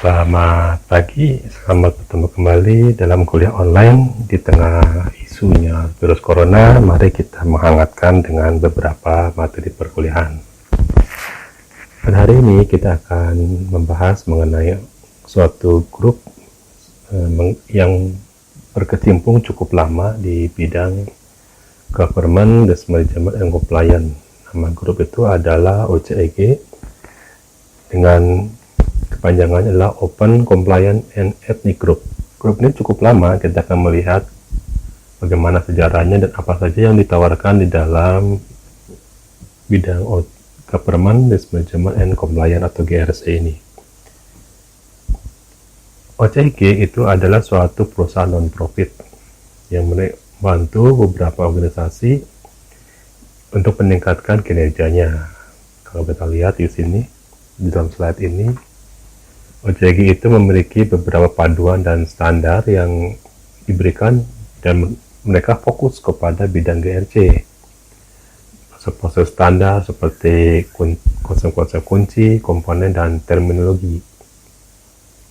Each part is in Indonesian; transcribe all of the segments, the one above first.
Selamat pagi, selamat bertemu kembali dalam kuliah online di tengah isunya virus corona. Mari kita menghangatkan dengan beberapa materi perkuliahan. Pada hari ini kita akan membahas mengenai suatu grup yang berkecimpung cukup lama di bidang Government, Desk Management, and Compliance. Nama grup itu adalah OCEG dengan kepanjangannya adalah Open Compliance and Ethnic Group. Grup ini cukup lama, kita akan melihat bagaimana sejarahnya dan apa saja yang ditawarkan di dalam bidang Government, Desk Management, and Compliance atau GRC ini. OCG itu adalah suatu perusahaan non-profit yang membantu beberapa organisasi untuk meningkatkan kinerjanya. Kalau kita lihat di sini, di dalam slide ini, OCG itu memiliki beberapa panduan dan standar yang diberikan dan mereka fokus kepada bidang GRC. Proses standar seperti konsep-konsep kunci, komponen, dan terminologi.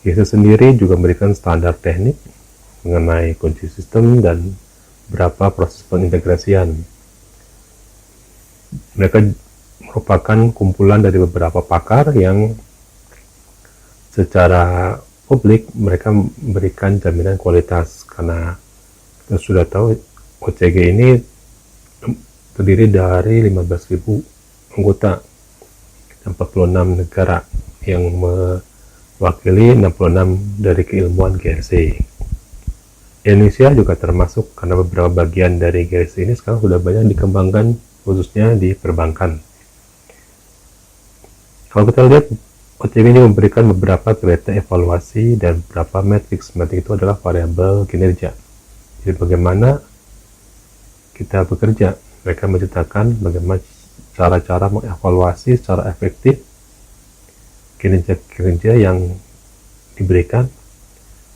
GRC sendiri juga memberikan standar teknik mengenai kunci sistem dan beberapa proses pengintegrasian. Mereka merupakan kumpulan dari beberapa pakar yang secara publik mereka memberikan jaminan kualitas, karena kita sudah tahu OCG ini terdiri dari 15.000 anggota 46 negara yang mewakili 66 dari keilmuan GRC. Indonesia juga termasuk karena beberapa bagian dari GRC ini sekarang sudah banyak dikembangkan khususnya di perbankan. Kalau kita lihat, OCG ini memberikan beberapa kriteria evaluasi dan beberapa matriks. Matrik itu adalah variabel kinerja. Jadi bagaimana kita bekerja. Mereka menceritakan bagaimana cara-cara mengevaluasi secara efektif kinerja-kinerja yang diberikan,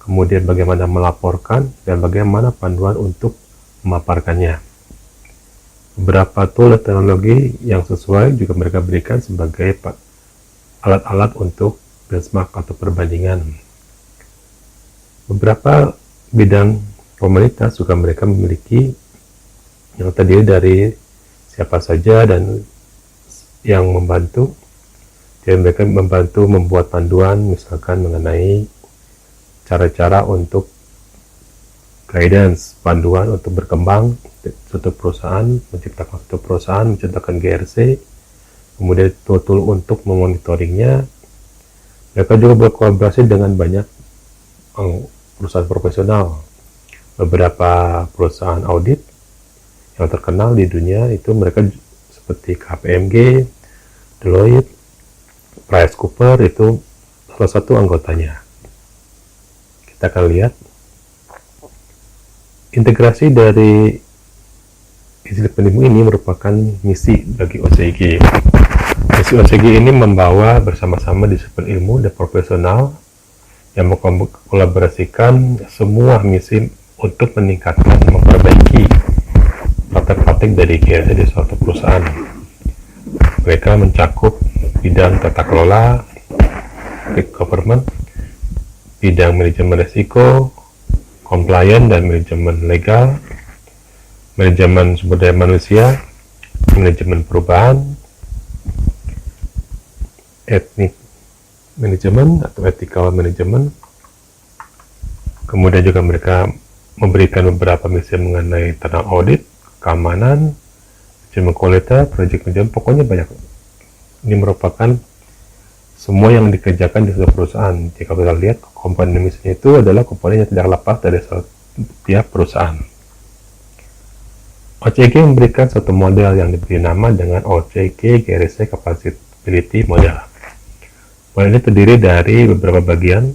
kemudian bagaimana melaporkan, dan bagaimana panduan untuk memaparkannya. Beberapa tool dan teknologi yang sesuai juga mereka berikan sebagai alat-alat untuk benchmark atau perbandingan. Beberapa bidang komunitas juga mereka memiliki yang terdiri dari siapa saja dan yang membantu. Jadi mereka membantu membuat panduan misalkan mengenai cara-cara untuk guidance, panduan untuk berkembang suatu perusahaan, menciptakan GRC, kemudian tool untuk memonitoringnya. Mereka juga berkolaborasi dengan banyak perusahaan profesional. Beberapa perusahaan audit yang terkenal di dunia itu mereka seperti KPMG, Deloitte, PricewaterhouseCoopers itu salah satu anggotanya. Kita akan lihat integrasi dari disiplin penilmu ini merupakan misi bagi OCG. Misi OCG ini membawa bersama-sama disiplin ilmu dan profesional yang mengkolaborasikan semua misi untuk meningkatkan, memperbaiki praktek-praktek dari GRC di suatu perusahaan. Mereka mencakup bidang tata kelola, government, bidang manajemen risiko, compliance dan manajemen legal, manajemen sumber daya manusia, manajemen perubahan, ethnic management atau ethical management. Kemudian juga mereka memberikan beberapa misi mengenai internal audit, keamanan, manajemen kualitas, project management, pokoknya banyak. Ini merupakan semua yang dikerjakan di sebuah perusahaan. Jika kita lihat, komponen misinya itu adalah komponen yang tidak lepas dari setiap perusahaan. OCG memberikan satu model yang diberi nama dengan OCG GRC Capability Model. Model ini terdiri dari beberapa bagian,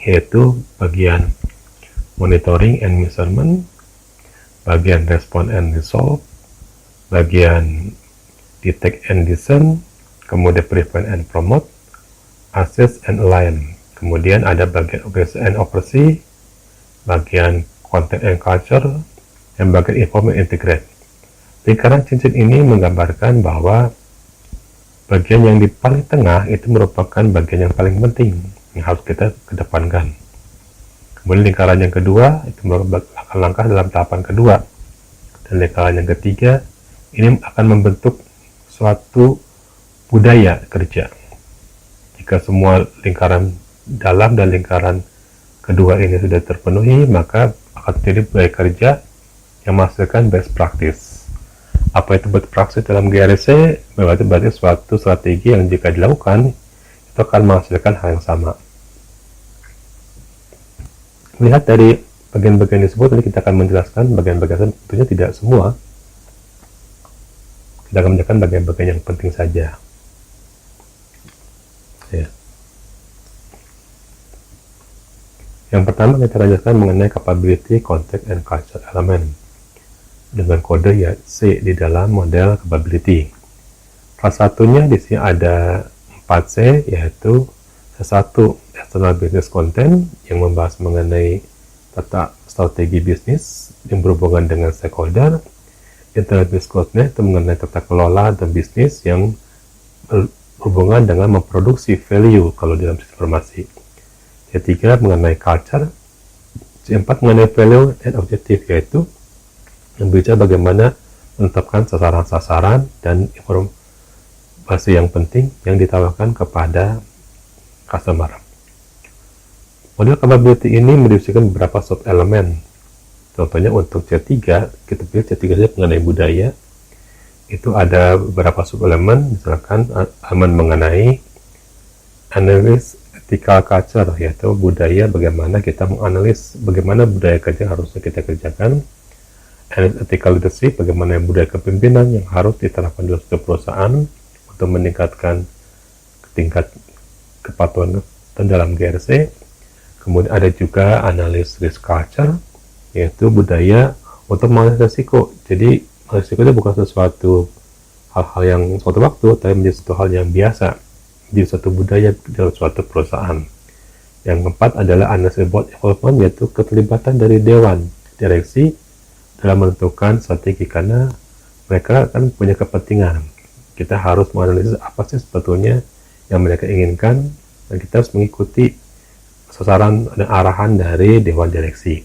yaitu bagian monitoring and measurement, bagian respond and resolve, bagian detect and discern, kemudian prevent and promote, assess and align. Kemudian ada bagian organization and oversee, bagian content and culture, dan bagian inform and integrate. Lingkaran cincin ini menggambarkan bahwa Bagian yang di paling tengah itu merupakan bagian yang paling penting yang harus kita kedepankan. Kemudian lingkaran yang kedua itu merupakan langkah-langkah dalam tahapan kedua, dan lingkaran yang ketiga ini akan membentuk suatu budaya kerja. Jika semua lingkaran dalam dan lingkaran kedua ini sudah terpenuhi, maka akan terjadi budaya kerja yang menghasilkan best practice. Apa itu best practice dalam GRC? Berarti suatu strategi yang jika dilakukan itu akan menghasilkan hal yang sama. Melihat dari bagian-bagian disebut, nanti kita akan menjelaskan bagian-bagian, tentunya tidak semua. Kita akan menjelaskan bagian-bagian yang penting saja. Ya. Yang pertama kita lanjutkan mengenai capability, context, and culture element dengan kode ya C di dalam model capability. Salah satunya di sini ada 4C, yaitu satu external business content yang membahas mengenai tata strategi bisnis yang berhubungan dengan stakeholder. Internal business content itu mengenai tata kelola dan bisnis yang berhubungan dengan memproduksi value kalau dalam informasi. Ketiga mengenai culture. Keempat mengenai value and objective, yaitu yang berbicara bagaimana menetapkan sasaran-sasaran dan informasi yang penting yang ditawarkan kepada customer. Model capability ini mendivisikan beberapa sub elemen. Contohnya untuk C3, kita pilih C3 saja mengenai budaya. Itu ada beberapa sub elemen, misalkan elemen mengenai analysis ethical culture, yaitu budaya, bagaimana kita menganalisis bagaimana budaya kerja harusnya kita kerjakan. Ethical leadership, bagaimana budaya kepemimpinan yang harus diterapkan dalam suatu perusahaan untuk meningkatkan tingkat kepatuhan dalam GRC. Kemudian ada juga analis risk culture, yaitu budaya untuk menganalisis risiko. Jadi risiko itu bukan sesuatu hal-hal yang suatu waktu, tapi menjadi suatu hal yang biasa, menjadi suatu budaya dalam suatu perusahaan. Yang keempat adalah analysis board involvement, yaitu keterlibatan dari dewan direksi dalam menentukan strategi, karena mereka kan punya kepentingan. Kita harus menganalisis apa sih sebetulnya yang mereka inginkan, dan kita harus mengikuti sasaran dan arahan dari dewan direksi.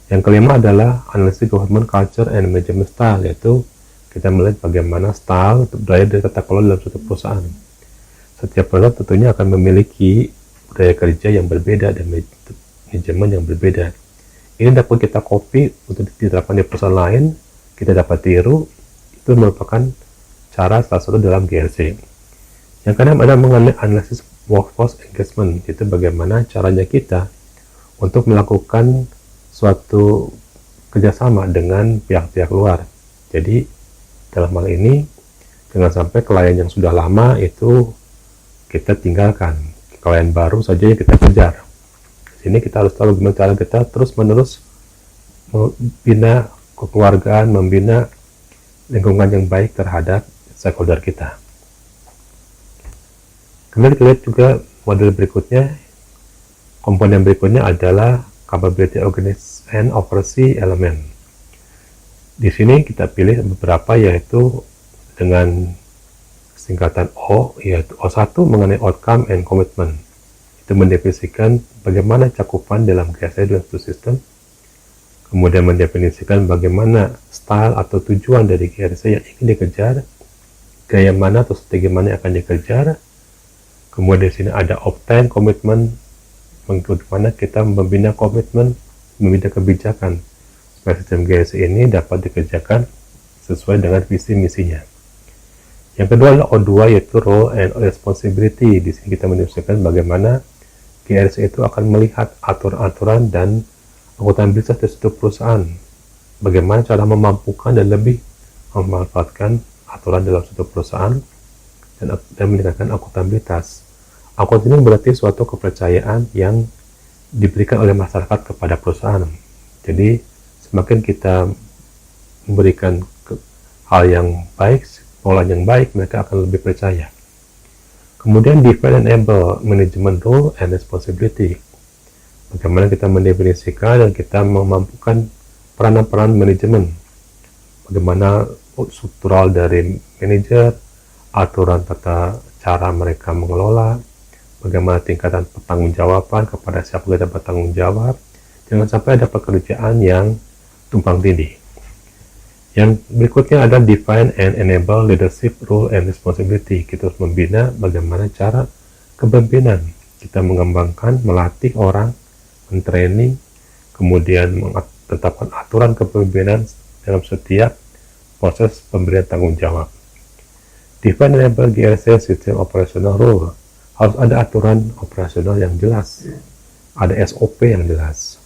Yang kelima adalah analisis government culture and management style, yaitu kita melihat bagaimana style budaya dari tata kelola dalam suatu perusahaan. Setiap perusahaan tentunya akan memiliki budaya kerja yang berbeda dan manajemen yang berbeda. Ini dapat kita copy untuk diterapkan di perusahaan lain, kita dapat tiru. Itu merupakan cara salah satu dalam GRC. Yang keenam adalah mengenai analisis workforce engagement, itu bagaimana caranya kita untuk melakukan suatu kerjasama dengan pihak-pihak luar. Jadi dalam hal ini jangan sampai klien yang sudah lama itu kita tinggalkan, klien baru saja yang kita kejar. Ini kita harus tahu bagaimana cara kita terus-menerus membina kekeluargaan, membina lingkungan yang baik terhadap stakeholder kita. Kemudian kita lihat juga model berikutnya, komponen berikutnya adalah capability organize and oversee element. Di sini kita pilih beberapa, yaitu dengan singkatan O, yaitu O1 mengenai outcome and commitment. Itu mendefinisikan bagaimana cakupan dalam GRC dalam satu sistem, kemudian mendefinisikan bagaimana style atau tujuan dari GRC yang ingin dikejar, gaya mana atau strategi mana yang akan dikejar. Kemudian di sini ada obtain komitmen, bagaimana kita membina komitmen, membina kebijakan supaya sistem GRC ini dapat dikerjakan sesuai dengan visi misinya. Yang kedua adalah O2, yaitu role and responsibility. Di sini kita mendefinisikan bagaimana GRC itu akan melihat aturan-aturan dan akuntabilitas dari suatu perusahaan, bagaimana cara memampukan dan lebih memanfaatkan aturan dalam suatu perusahaan dan meningkatkan akuntabilitas. Akuntabilitas ini berarti suatu kepercayaan yang diberikan oleh masyarakat kepada perusahaan. Jadi semakin kita memberikan hal yang baik, pola yang baik, mereka akan lebih percaya. Kemudian define and enable management role and responsibility. Bagaimana kita mendefinisikan dan kita memampukan peranan-peran manajemen. Bagaimana struktural dari manajer, aturan tata cara mereka mengelola, bagaimana tingkatan pertanggungjawaban, kepada siapa kita bertanggung jawab. Jangan sampai ada pekerjaan yang tumpang tindih. Yang berikutnya ada define and enable leadership role and responsibility. Kita harus membina bagaimana cara kepemimpinan. Kita mengembangkan, melatih orang, mentraining, kemudian menetapkan aturan kepemimpinan dalam setiap proses pemberian tanggung jawab. Define and enable GRC System Operational Rule. Harus ada aturan operasional yang jelas, ada SOP yang jelas.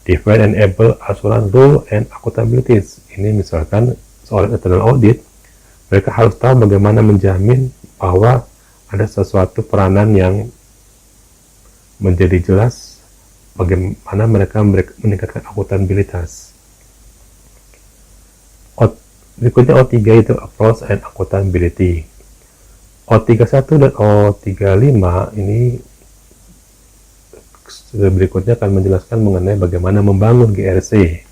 Define and enable asuran rule and accountabilities. Ini misalkan soal internal audit, mereka harus tahu bagaimana menjamin bahwa ada sesuatu peranan yang menjadi jelas, bagaimana mereka meningkatkan akuntabilitas. Berikutnya O3 itu approach and accountability. O31 dan O35 ini berikutnya akan menjelaskan mengenai bagaimana membangun GRC,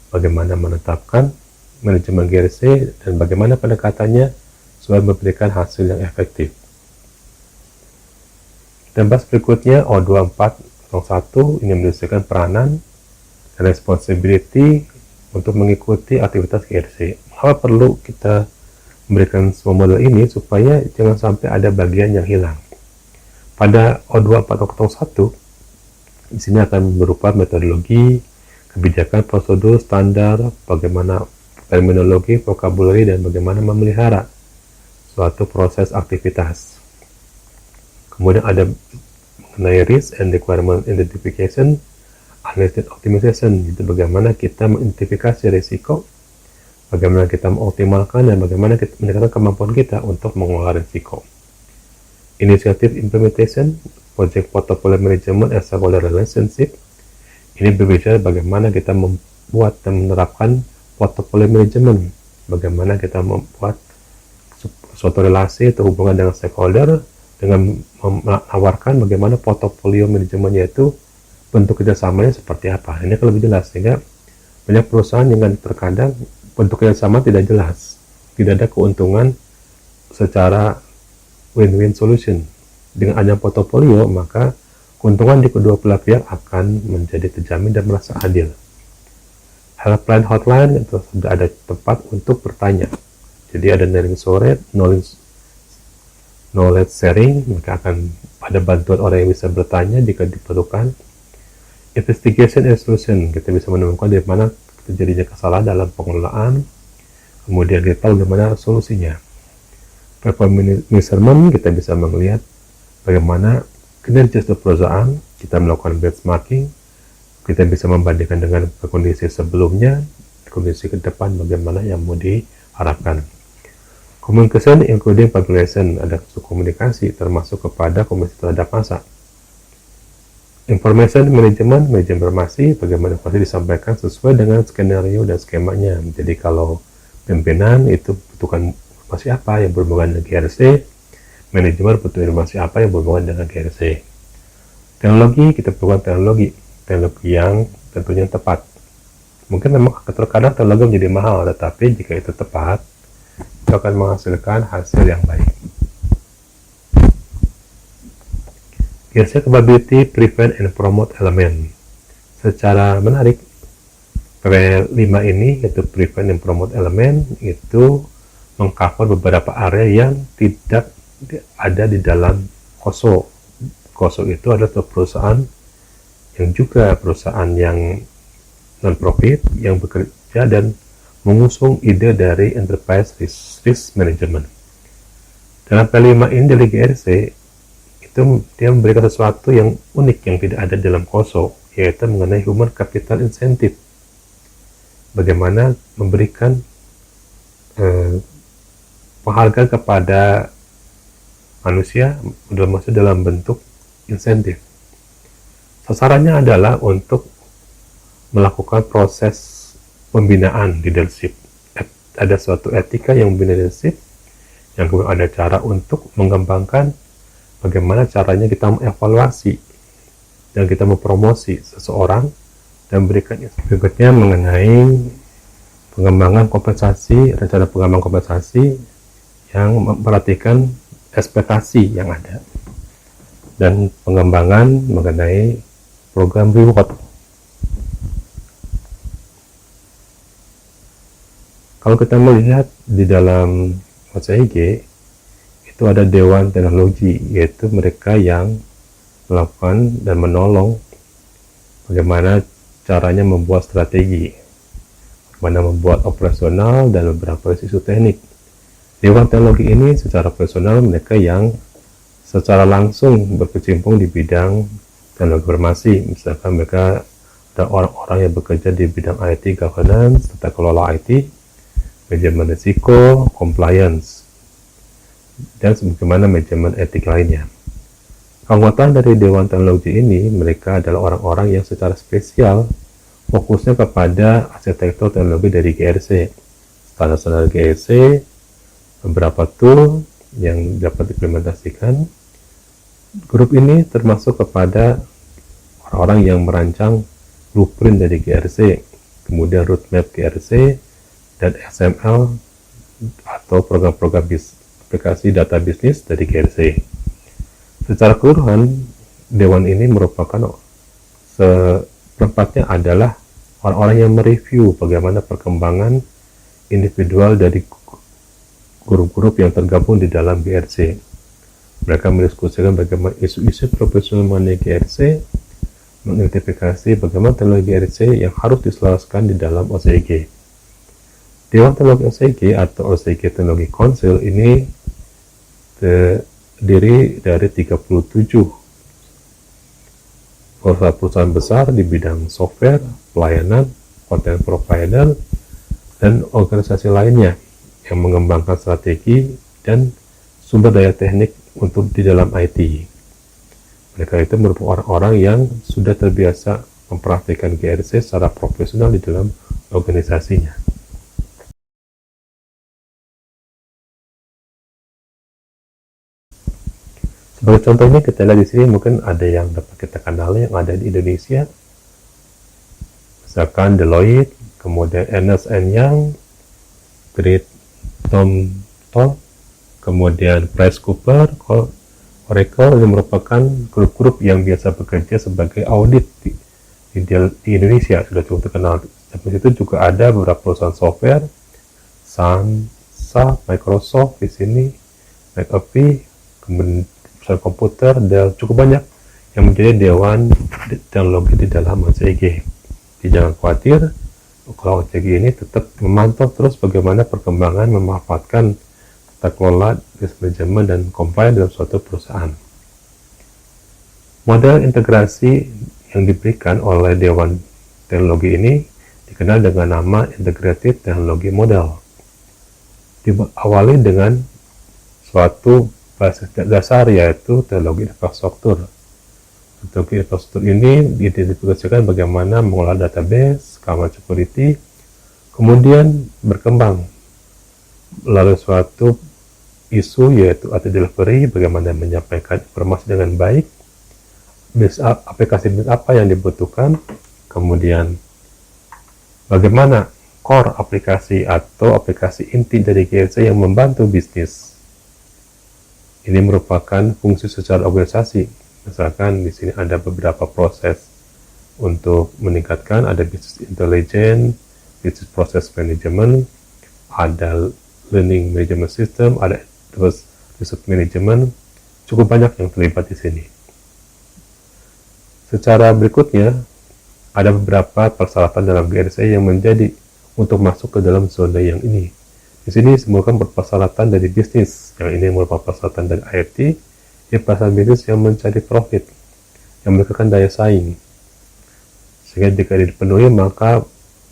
bagaimana menetapkan manajemen GRC, dan bagaimana pendekatannya supaya memberikan hasil yang efektif. Dan bahas berikutnya O2401 ini menjelaskan peranan dan responsibility untuk mengikuti aktivitas GRC. Mengapa perlu kita memberikan semua model ini supaya jangan sampai ada bagian yang hilang. Pada O2401 di sini akan berupa metodologi, kebijakan, prosedur, standar, bagaimana terminologi, vocabulary, dan bagaimana memelihara suatu proses aktivitas. Kemudian ada mengenai risk and requirement identification, analysis optimization, itu bagaimana kita mengidentifikasi risiko, bagaimana kita mengoptimalkan, dan bagaimana kita meningkatkan kemampuan kita untuk mengelola risiko. Initiative implementation, project portfolio management and stakeholder relationship. Ini berbicara bagaimana kita membuat dan menerapkan portfolio management, bagaimana kita membuat suatu relasi atau hubungan dengan stakeholder dengan menawarkan bagaimana portfolio manajemennya itu bentuk kerjasamanya seperti apa. Ini akan lebih jelas, sehingga banyak perusahaan yang terkadang bentuk kerjasama tidak jelas, tidak ada keuntungan secara win-win solution. Dengan adanya portofolio, maka keuntungan di kedua belah pihak akan menjadi terjamin dan merasa adil. Helpline hotline itu sudah ada tempat untuk bertanya. Jadi ada knowledge sharing, maka akan ada bantuan orang yang bisa bertanya jika diperlukan. Investigation and solution, kita bisa menemukan di mana terjadinya kesalahan dalam pengelolaan, kemudian kita tahu bagaimana solusinya. Performance measurement, kita bisa melihat bagaimana kinerja suatu perusahaan, kita melakukan benchmarking, kita bisa membandingkan dengan kondisi sebelumnya, kondisi ke depan bagaimana yang mau diharapkan. Communication including population, ada komunikasi termasuk kepada komisi terhadap massa. Information management, manajemen informasi, bagaimana informasi disampaikan sesuai dengan skenario dan skemanya. Jadi kalau pimpinan itu butuhkan informasi apa yang berhubungan dengan GRC, manajemen butuh informasi apa yang berhubungan dengan GRC. Teknologi, kita perlukan teknologi yang tentunya tepat. Mungkin memang terkadang teknologi menjadi mahal, tetapi jika itu tepat, itu akan menghasilkan hasil yang baik. GRC capability, prevent and promote element. Secara menarik, P5 ini, yaitu prevent and promote element, itu mengcover beberapa area yang tidak ada di dalam KOSO. KOSO itu adalah perusahaan yang juga perusahaan yang non-profit yang bekerja dan mengusung ide dari enterprise risk management. Dalam P5 ini dari GRC itu dia memberikan sesuatu yang unik yang tidak ada dalam KOSO, yaitu mengenai human capital incentive. Bagaimana memberikan penghargaan kepada manusia dalam bentuk insentif. Sasarannya adalah untuk melakukan proses pembinaan leadership. Ada suatu etika yang membina leadership, yang kemudian ada cara untuk mengembangkan bagaimana caranya kita mengevaluasi dan kita mempromosi seseorang dan berikan berikutnya mengenai pengembangan kompensasi, rencana pengembangan kompensasi yang memperhatikan ekspektasi yang ada dan pengembangan mengenai program reward. Kalau kita melihat di dalam OCIG, itu ada Dewan Teknologi, yaitu mereka yang melakukan dan menolong bagaimana caranya membuat strategi, bagaimana membuat operasional dan beberapa isu teknik. Dewan Teknologi ini secara personal mereka yang secara langsung berkecimpung di bidang teknologi informasi. Misalkan mereka ada orang-orang yang bekerja di bidang IT governance, tata kelola IT, manajemen risiko, compliance, dan sebagaimana manajemen etik lainnya. Anggota dari Dewan Teknologi ini mereka adalah orang-orang yang secara spesial fokusnya kepada arsitektur teknologi dari GRC, standar-standar GRC, beberapa tool yang dapat diimplementasikan. Grup ini termasuk kepada orang-orang yang merancang blueprint dari GRC, kemudian roadmap GRC, dan XML atau program-program aplikasi data bisnis dari GRC. Secara keseluruhan, Dewan ini merupakan seperempatnya adalah orang-orang yang mereview bagaimana perkembangan individual dari grup-grup yang tergabung di dalam GRC. Mereka mendiskusikan bagaimana isu-isu profesional mengenai GRC, mengidentifikasi bagaimana teknologi GRC yang harus diselaraskan di dalam OCIG. Dewan Teknologi OCIG atau OCIG Technology Council ini terdiri dari 37 perusahaan besar di bidang software, pelayanan, content provider, dan organisasi lainnya yang mengembangkan strategi dan sumber daya teknik untuk di dalam IT. Mereka itu merupakan orang-orang yang sudah terbiasa memperhatikan GRC secara profesional di dalam organisasinya. Sebagai contohnya kita lihat di sini mungkin ada yang dapat kita kenali yang ada di Indonesia. Misalkan Deloitte, kemudian Ernst & Young, Great Thomson, kemudian PriceCoopers, Oracle yang merupakan grup-grup yang biasa bekerja sebagai audit di Indonesia, sudah cukup terkenal. Di situ juga ada beberapa perusahaan software, Samsung, Microsoft di sini, McAfee, kemudian perusahaan komputer, dan cukup banyak yang menjadi Dewan Teknologi di dalam OCIG. Jadi jangan khawatir, kalau OCIG ini tetap memantau terus bagaimana perkembangan memanfaatkan tata kelola, risk management, dan compliance dalam suatu perusahaan. Model integrasi yang diberikan oleh Dewan Teknologi ini dikenal dengan nama Integrated Technology Model. Diawali dengan suatu basis dasar yaitu teknologi infrastruktur. Teknologi infrastruktur ini diidentifikasikan bagaimana mengolah database, keamanan security, kemudian berkembang melalui suatu isu yaitu AT delivery, bagaimana menyampaikan informasi dengan baik, aplikasi apa yang dibutuhkan, kemudian bagaimana core aplikasi atau aplikasi inti dari GRC yang membantu bisnis. Ini merupakan fungsi secara organisasi. Misalkan di sini ada beberapa proses untuk meningkatkan, ada business intelligence, business process management, ada learning management system, ada terus research management, cukup banyak yang terlibat di sini. Secara berikutnya, ada beberapa persyaratan dalam GRC yang menjadi untuk masuk ke dalam zona yang ini. Di sini merupakan persyaratan dari bisnis, yang ini merupakan persyaratan dari IoT, yang persyaratan bisnis yang mencari profit, yang memiliki daya saing. Sehingga jika dipenuhi, maka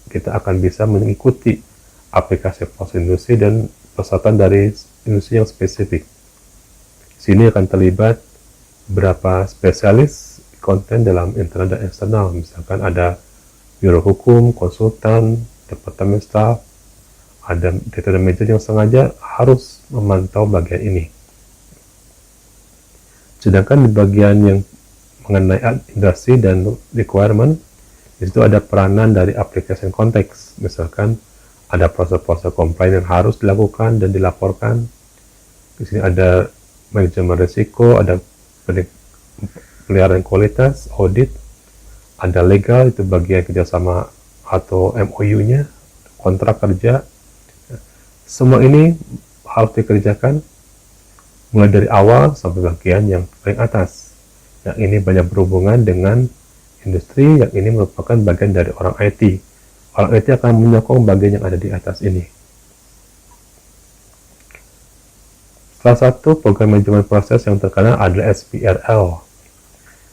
kita akan bisa mengikuti aplikasi proses industri dan persyaratan dari industri yang spesifik. Sini akan terlibat beberapa spesialis konten dalam internal dan eksternal. Misalkan ada biro hukum, konsultan, departemen staff, ada data manager yang sengaja harus memantau bagian ini. Sedangkan di bagian yang mengenai industri dan requirement, di situ ada peranan dari application konteks. Misalkan ada proses-proses compliance yang harus dilakukan dan dilaporkan, Di sini ada manajemen risiko, ada peliharaan kualitas, audit, ada legal, itu bagian kerjasama atau MOU-nya, kontrak kerja. Semua ini harus dikerjakan mulai dari awal sampai bagian yang paling atas. Yang ini banyak berhubungan dengan industri, yang ini merupakan bagian dari orang IT. Orang IT akan menyokong bagian yang ada di atas ini. Salah satu program manajemen proses yang terkenal adalah SPRL.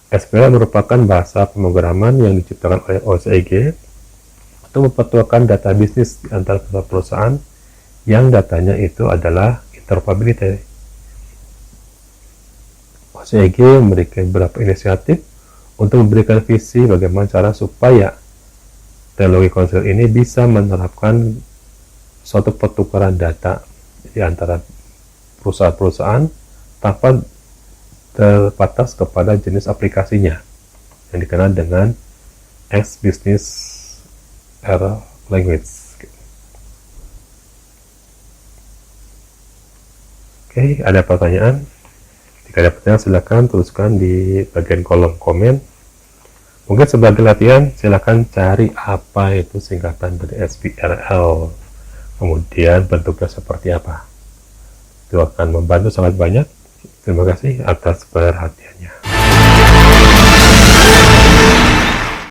SPRL merupakan bahasa pemrograman yang diciptakan oleh OCG untuk mempertuakan data bisnis di antara perusahaan yang datanya itu adalah interoperability. OCG memberikan beberapa inisiatif untuk memberikan visi bagaimana cara supaya teknologi konsil ini bisa menerapkan suatu pertukaran data di antara perusahaan-perusahaan tanpa terbatas kepada jenis aplikasinya yang dikenal dengan X-Business Era Language. Oke, ada pertanyaan? Jika ada pertanyaan, silakan tuliskan di bagian kolom komen. Mungkin sebagai latihan, silakan cari apa itu singkatan dari SPRL, kemudian bentuknya seperti apa. Itu akan membantu sangat banyak. Terima kasih atas perhatiannya.